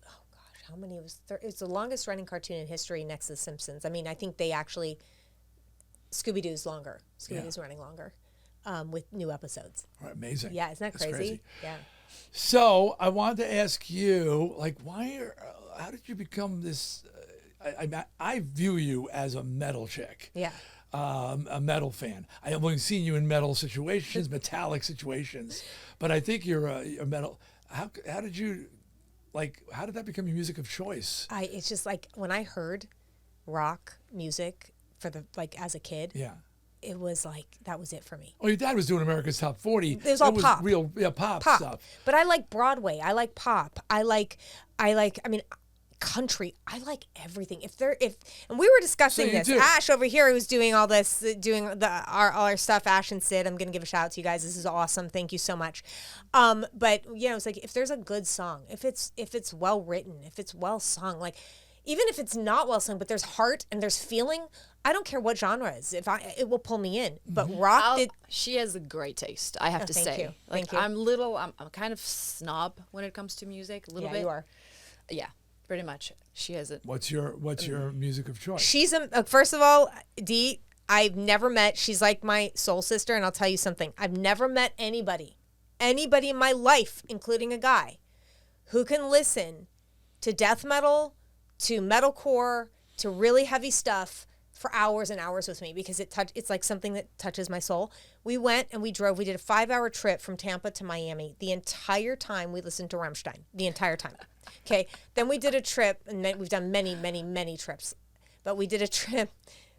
Oh gosh, how many? It's the longest running cartoon in history next to The Simpsons. I mean, I think they actually. Scooby Doo's longer. Scooby-Doo's running longer, with new episodes. Right, amazing. Yeah, isn't that crazy? Yeah. So I wanted to ask you, like, how did you become this? I view you as a metal chick. Yeah. A metal fan. I have only seen you in metal situations, metallic situations, but I think you're a metal. How did you, how did that become your music of choice? It's just like when I heard rock music as a kid. Yeah. It was like that was it for me. Well, your dad was doing America's Top 40. It was all pop. Real pop stuff. But I like Broadway. I like pop. I mean, country. I like everything. And we were discussing this. Ash over here was doing all this, doing all our stuff. Ash and Sid. I'm gonna give a shout out to you guys. This is awesome. Thank you so much. But it's like if there's a good song, if it's well written, if it's well sung, like even if it's not well sung, but there's heart and there's feeling. I don't care what genre it is. It will pull me in. But rock. She has a great taste. I have to say. Thank you. Like Thank you. I'm kind of snob when it comes to music. A little bit. You are. Yeah. Pretty much. She has it. What's your music of choice? She's first of all, Dee, I've never met. She's like my soul sister, and I'll tell you something. I've never met anybody in my life, including a guy, who can listen to death metal, to metalcore, to really heavy stuff for hours and hours with me because it's like something that touches my soul. We went and we drove. We did a 5-hour trip from Tampa to Miami. The entire time we listened to Rammstein. The entire time. Okay. Then we did a trip, and we've done many, many, many trips. But we did a trip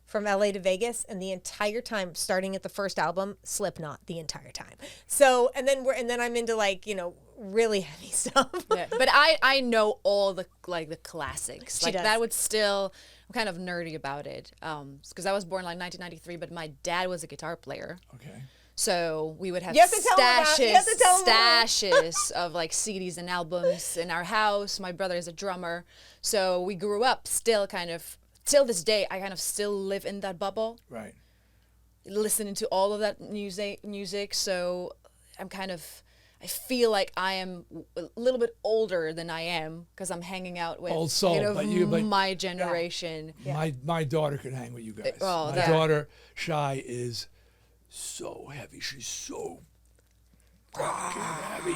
from LA to Vegas, and the entire time, starting at the first album, Slipknot the entire time. So, and then I'm into really heavy stuff. Yeah, but I know all the classics. She does. That would still. I'm kind of nerdy about it because I was born 1993, but my dad was a guitar player. Okay. So we would have You have to tell them that. You have to tell them that. stashes of like CDs and albums in our house. My brother is a drummer. So we grew up still kind of, till this day, I kind of still live in that bubble, Right. listening to all of that music. So I'm kind of, I feel like I am a little bit older than I am because I'm hanging out with Old soul, kind of but my generation. my daughter could hang with you guys. Oh, my that- daughter, Shy, is so heavy. She's so fucking heavy.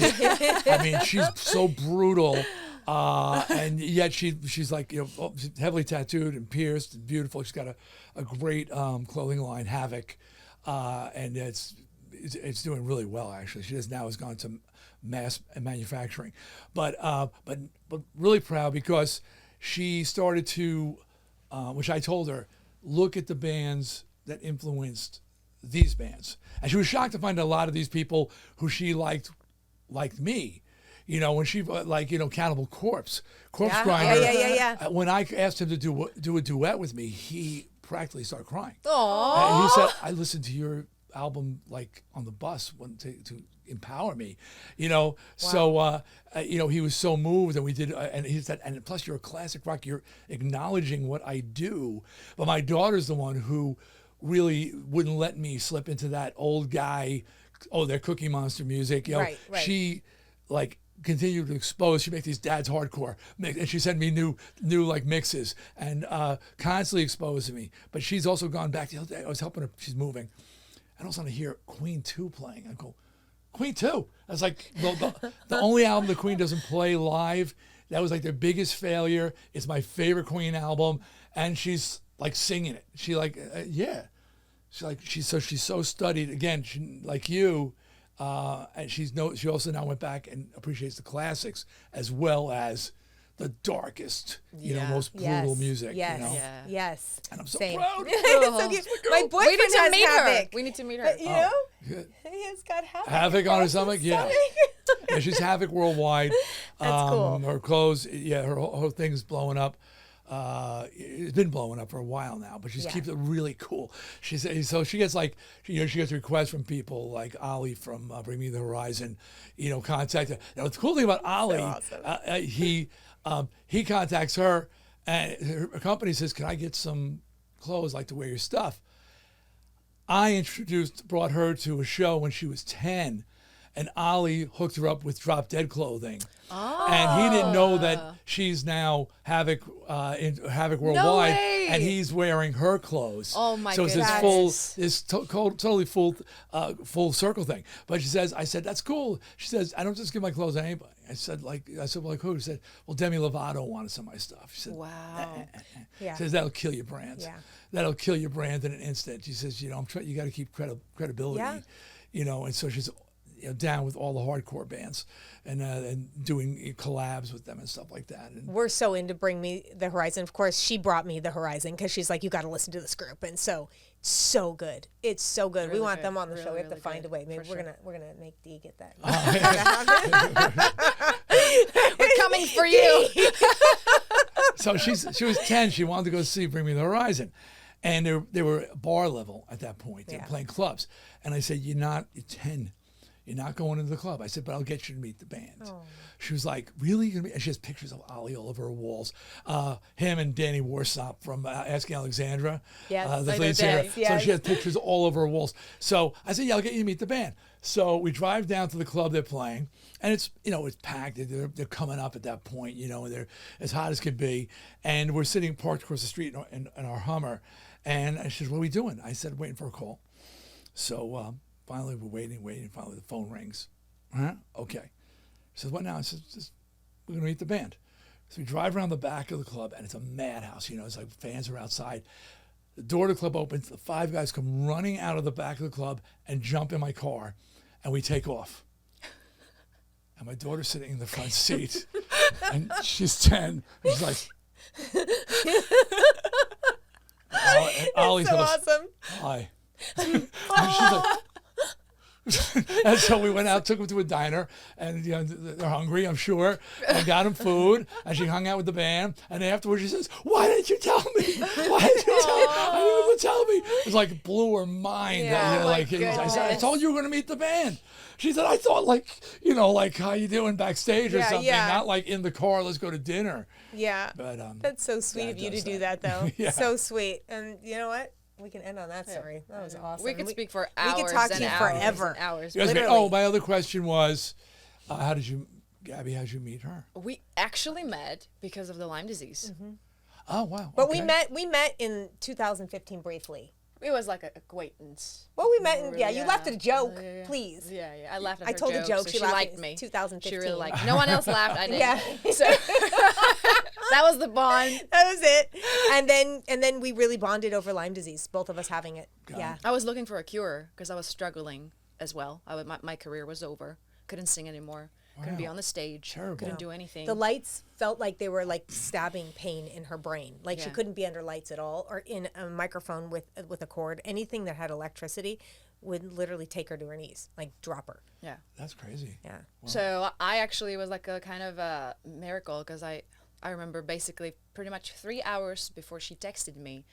And I mean, she's so brutal. And yet she's like, she's heavily tattooed and pierced and beautiful. She's got a great clothing line, Havoc. And it's doing really well, actually. She just now has gone to mass manufacturing. But really proud because she started to, which I told her, look at the bands that influenced these bands. And she was shocked to find a lot of these people who she liked me. When she Cannibal Corpse, Grinder. Yeah. When I asked him to do a duet with me, he practically started crying. Aww. And he said, "I listened to your album like on the bus to empower me," So he was so moved, and we did. And he said, "And plus, you're a classic rock. You're acknowledging what I do." But my daughter's the one who really wouldn't let me slip into that old guy. Oh, they're Cookie Monster music. Right. She continued to expose. She make these dad's hardcore mix, and she sent me new like mixes and constantly exposing me. But she's also gone back. The other day I was helping her. She's moving, and all of a sudden I hear Queen 2 playing. I go, Queen 2. That's like the only album the Queen doesn't play live. That was like their biggest failure. It's my favorite Queen album, and she's like singing it. She yeah. She's so studied. Again, she, like you. And she also now went back and appreciates the classics as well as the darkest, most brutal music. Yes. Yeah. Yes. And I'm so Same. proud. So cute. My boyfriend We need to has meet her. Havoc. We need to meet her. But, Good. he has got Havoc. Havoc on her across stomach, his yeah. stomach. Yeah, she's Havoc worldwide. That's cool. Her clothes, her whole thing's blowing up. It's been blowing up for a while now, but she keeps it really cool. She gets she gets requests from people like Ollie from Bring Me the Horizon, contact her. Now the cool thing about Ollie, awesome. He contacts her, and her company says, "Can I get some clothes? Like to wear your stuff?" I brought her to a show when she was 10. And Ollie hooked her up with Drop Dead clothing. Oh. And he didn't know that she's now Havoc worldwide, way. and he's wearing her clothes. Oh my So it's goodness. this totally full circle thing. But I said, "That's cool." She says, "I don't just give my clothes to anybody." I said, like who? She said, "Well, Demi Lovato wanted some of my stuff." She said, Wow. Yeah. She says, "That'll kill your brand. Yeah. That'll kill your brand in an instant." She says, you got to keep credibility. Yeah. And so she's down with all the hardcore bands and doing collabs with them and stuff like that. And We're so into Bring Me the Horizon. Of course, she brought me the Horizon because she's like, you got to listen to this group. And so good. It's so good. Really we want good. them on the show. Really, We have to really find good. a way. Maybe For we're gonna make Dee get that. We're coming for you. so she was 10. She wanted to go see Bring Me the Horizon. And they were bar level at that point. They were playing clubs. And I said, you're 10. You're not going into the club. I said, but I'll get you to meet the band. Oh. She was like, really? And she has pictures of Ollie all over her walls. Him and Danny Warsop from Asking Alexandra. Yes, the I know lead singer. Danny, yes. So she has pictures all over her walls. So I said, yeah, I'll get you to meet the band. So we drive down to the club they're playing. And it's, it's packed. They're coming up at that point, and they're as hot as could be. And we're sitting parked across the street in our Hummer. And she said, what are we doing? I said, waiting for a call. So finally, we're waiting. Finally, the phone rings. Huh? Okay. She says, what now? I said, we're going to meet the band. So we drive around the back of the club, and it's a madhouse. It's like fans are outside. The door to the club opens. The 5 guys come running out of the back of the club and jump in my car, and we take off. And my daughter's sitting in the front seat, and she's 10. And she's like... Ollie's so little, awesome. Hi. And she's like, And so we went out, took them to a diner, and they're hungry, I'm sure. And got them food, and she hung out with the band. And afterwards, she says, "Why didn't you tell me? Why didn't you tell me? I didn't even tell me." It was blew her mind. Yeah. I said, "I told you were going to meet the band." She said, "I thought how you doing backstage or something, not in the car. Let's go to dinner." Yeah. But that's so sweet of you to do that, though. Yeah. So sweet. And you know what? We can end on that story. That was awesome. We could speak for hours. We could talk to and you hours forever. and hours. Literally. My other question was, Gabby, how'd you meet her? We actually met because of the Lyme disease. Mm-hmm. Oh, wow. But okay. we met in 2015 briefly. It was like an acquaintance. Well, we met, you laughed at a joke, Yeah. please. Yeah. I laughed at I her told a joke. So She she laughed liked at me. 2015. She really liked me. No one else laughed. I did. Yeah. So that was the bond. That was it. And then we really bonded over Lyme disease, both of us having it. Yeah. I was looking for a cure because I was struggling as well. My career was over. Couldn't sing anymore. Couldn't be on the stage. Terrible. Couldn't do anything. The lights felt like they were stabbing pain in her brain. She Yeah. couldn't be under lights at all, or in a microphone with a cord. Anything that had electricity would literally take her to her knees, drop her. Yeah. That's crazy. Yeah. So I actually was like a kind of a miracle because I remember basically pretty much 3 hours before she texted me,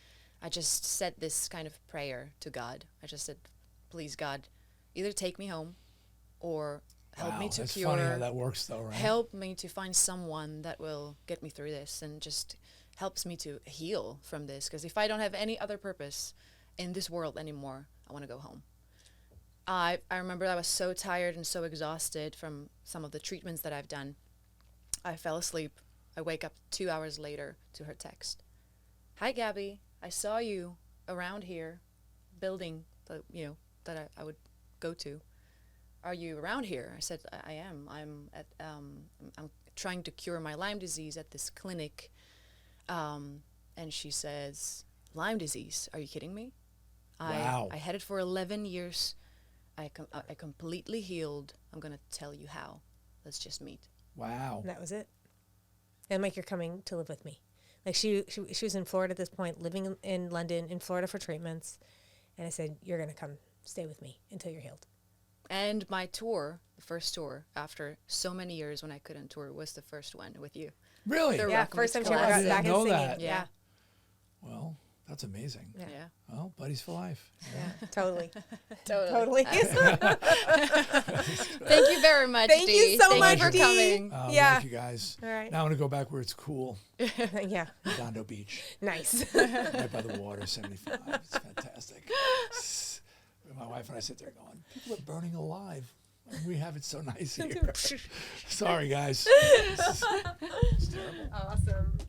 I just said this kind of prayer to God. I just said, "Please, God, either take me home or help me to that's cure. funny how that works, though, right? Help me to find someone that will get me through this and just helps me to heal from this. Because if I don't have any other purpose in this world anymore, I want to go home." I remember I was so tired and so exhausted from some of the treatments that I've done. I fell asleep. I wake up 2 hours later to her text. "Hi, Gabby. I saw you around here, building that I would go to. Are you around here?" I said, I am. I'm trying to cure my Lyme disease at this clinic." And she says, "Lyme disease? Are you kidding me? Wow. I had it for 11 years. I completely healed. I'm going to tell you how. Let's just meet." Wow. And that was it. And you're coming to live with me. She was in Florida at this point, living in London, in Florida for treatments. And I said, "You're going to come stay with me until you're healed." And my tour, the first tour, after so many years when I couldn't tour, was the first one with you. Really? The Yeah, Rock first time Meets she ever Classic. got back and know singing. that. Yeah. Well, that's amazing. Yeah. Well, buddies for life. Yeah, totally. Totally. Thank Thank you very much, Thank Dee. you so Thank much, you for Dee. coming. Yeah. Thank you guys. All right. Now I want to go back where it's cool. Yeah. Redondo Beach, Nice. right by the water, 75. It's fantastic. My wife and I sit there going, people are burning alive. We have it so nice here. Sorry, guys. It's terrible. Awesome.